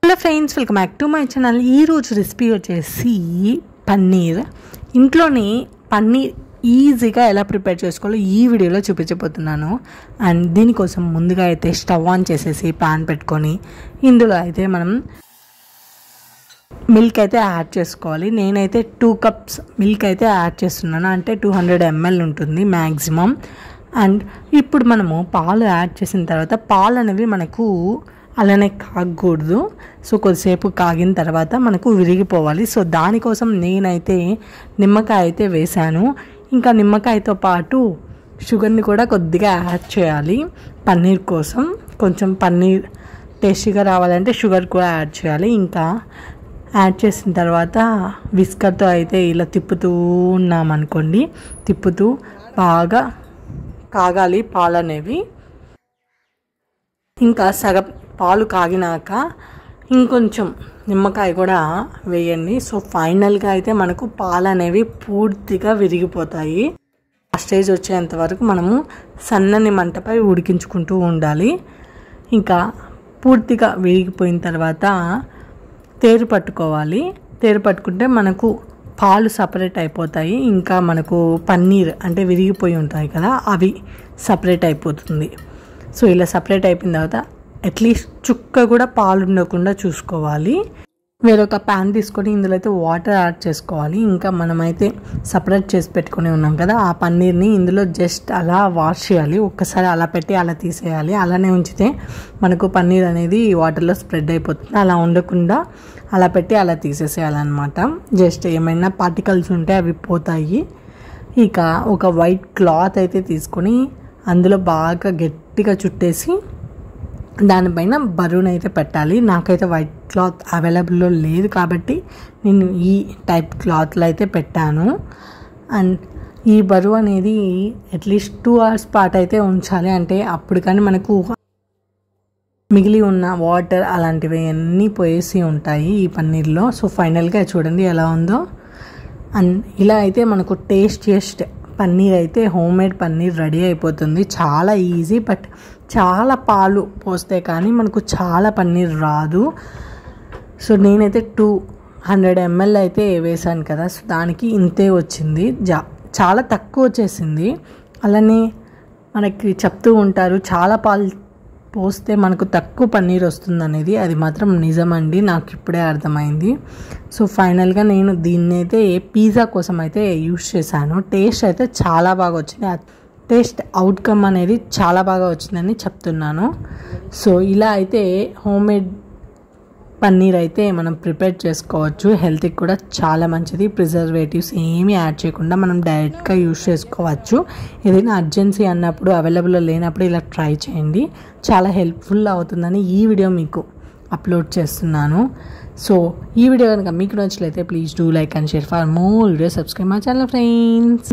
Hello friends, welcome back to my channel. ఈరోజు recipe వచ్చేసి పన్నీర్. ఇంట్లోనే పన్నీర్ ఈజీగా ఎలా ప్రిపేర్ చేసుకోవాలో ఈ వీడియోలో చూపించబోతున్నాను. అండ్ దీనికోసం ముందుగా అయితే స్టవ్ ఆన్ చేసేసి ప్యాన్ పెట్టుకొని ఇందులో అయితే మనం మిల్క్ అయితే యాడ్ చేసుకోవాలి. నేనైతే 2 కప్స్ మిల్క్ అయితే యాడ్ చేస్తున్నాను, అంటే 200 ml ఉంటుంది మ్యాక్సిమం. అండ్ ఇప్పుడు మనము పాలు యాడ్ చేసిన తర్వాత పాలు అనేవి మనకు అలానే కాగకూడదు. సో కొద్దిసేపు కాగిన తర్వాత మనకు విరిగిపోవాలి. సో దానికోసం నేనైతే నిమ్మకాయ అయితే వేశాను. ఇంకా నిమ్మకాయతో పాటు షుగర్ని కూడా కొద్దిగా యాడ్ చేయాలి. పన్నీర్ కోసం కొంచెం పన్నీర్ టేస్టీగా రావాలంటే షుగర్ కూడా యాడ్ చేయాలి. ఇంకా యాడ్ చేసిన తర్వాత విస్కర్తో అయితే ఇలా తిప్పుతూ ఉన్నామనుకోండి, తిప్పుతూ బాగా కాగాలి పాలు అనేవి. ఇంకా సగం పాలు కాగినాక ఇంకొంచెం నిమ్మకాయ కూడా వేయండి. సో ఫైనల్గా అయితే మనకు పాలు అనేవి పూర్తిగా విరిగిపోతాయి. ఆ స్టేజ్ వచ్చేంత వరకు మనము సన్నని మంటపై ఉడికించుకుంటూ ఉండాలి. ఇంకా పూర్తిగా విరిగిపోయిన తర్వాత తేరు పట్టుకోవాలి. తేరు పట్టుకుంటే మనకు పాలు సపరేట్ అయిపోతాయి. ఇంకా మనకు పన్నీర్ అంటే విరిగిపోయి ఉంటాయి కదా, అవి సపరేట్ అయిపోతుంది. సో ఇలా సపరేట్ అయిపోయిన తర్వాత అట్లీస్ట్ చుక్క కూడా పాలు ఉండకుండా చూసుకోవాలి. వేరొక ప్యాన్ తీసుకొని ఇందులో అయితే వాటర్ యాడ్ చేసుకోవాలి. ఇంకా మనమైతే సపరేట్ చేసి పెట్టుకుని ఉన్నాం కదా, ఆ పన్నీర్ని ఇందులో జస్ట్ అలా వాష్ చేయాలి. ఒక్కసారి అలా పెట్టి అలా తీసేయాలి. అలానే ఉంచితే మనకు పన్నీర్ అనేది వాటర్లో స్ప్రెడ్ అయిపోతుంది. అలా ఉండకుండా అలా పెట్టి అలా తీసేసేయాలన్నమాట. జస్ట్ ఏమైనా పార్టికల్స్ ఉంటే అవి పోతాయి. ఇక ఒక వైట్ క్లాత్ అయితే తీసుకొని అందులో బాగా గట్టిగా చుట్టేసి దానిపైన బరువును అయితే పెట్టాలి. నాకైతే వైట్ క్లాత్ అవైలబుల్లో లేదు కాబట్టి నేను ఈ టైప్ క్లాత్లో అయితే పెట్టాను. అండ్ ఈ బరువు అనేది అట్లీస్ట్ 2 hours పాటు అయితే ఉంచాలి. అంటే అప్పుడు కానీ మనకు మిగిలి ఉన్న వాటర్ అలాంటివి అన్నీ పోయేసి ఉంటాయి ఈ పన్నీర్లో. సో ఫైనల్గా చూడండి ఎలా ఉందో. అండ్ ఇలా అయితే మనకు టేస్టియస్ట్ పన్నీర్ అయితే హోమ్మేడ్ పన్నీర్ రెడీ అయిపోతుంది. చాలా ఈజీ, బట్ చాలా పాలు పోస్తే కానీ మనకు చాలా పన్నీర్ రాదు. సో నేనైతే 200 ml అయితే వేసాను కదా, సో దానికి ఇంతే వచ్చింది. చాలా తక్కువ వచ్చేసింది. అలానే మనకి చెప్తూ ఉంటారు చాలా పాలు పోస్తే మనకు తక్కువ పన్నీర్ వస్తుంది అనేది. అది మాత్రం నిజమండి, నాకు ఇప్పుడే అర్థమైంది. సో ఫైనల్గా నేను దీన్ని అయితే పిజ్జా కోసం అయితే యూస్ చేశాను. టేస్ట్ అయితే చాలా బాగా వచ్చింది. ఆ టేస్ట్ అవుట్కమ్ అనేది చాలా బాగా వచ్చిందని చెప్తున్నాను. సో ఇలా అయితే హోమ్మేడ్ పన్నీర్ అయితే మనం ప్రిపేర్ చేసుకోవచ్చు. హెల్త్కి కూడా చాలా మంచిది. ప్రిజర్వేటివ్స్ ఏమీ యాడ్ చేయకుండా మనం డైరెక్ట్గా యూస్ చేసుకోవచ్చు. ఏదైనా అర్జెన్సీ అన్నప్పుడు, అవైలబుల్లో లేనప్పుడు ఇలా ట్రై చేయండి. చాలా హెల్ప్ఫుల్ అవుతుందని ఈ వీడియో మీకు అప్లోడ్ చేస్తున్నాను. సో ఈ వీడియో కనుక మీకు నచ్చినట్లయితే please do like and share. For more video subscribe my channel friends.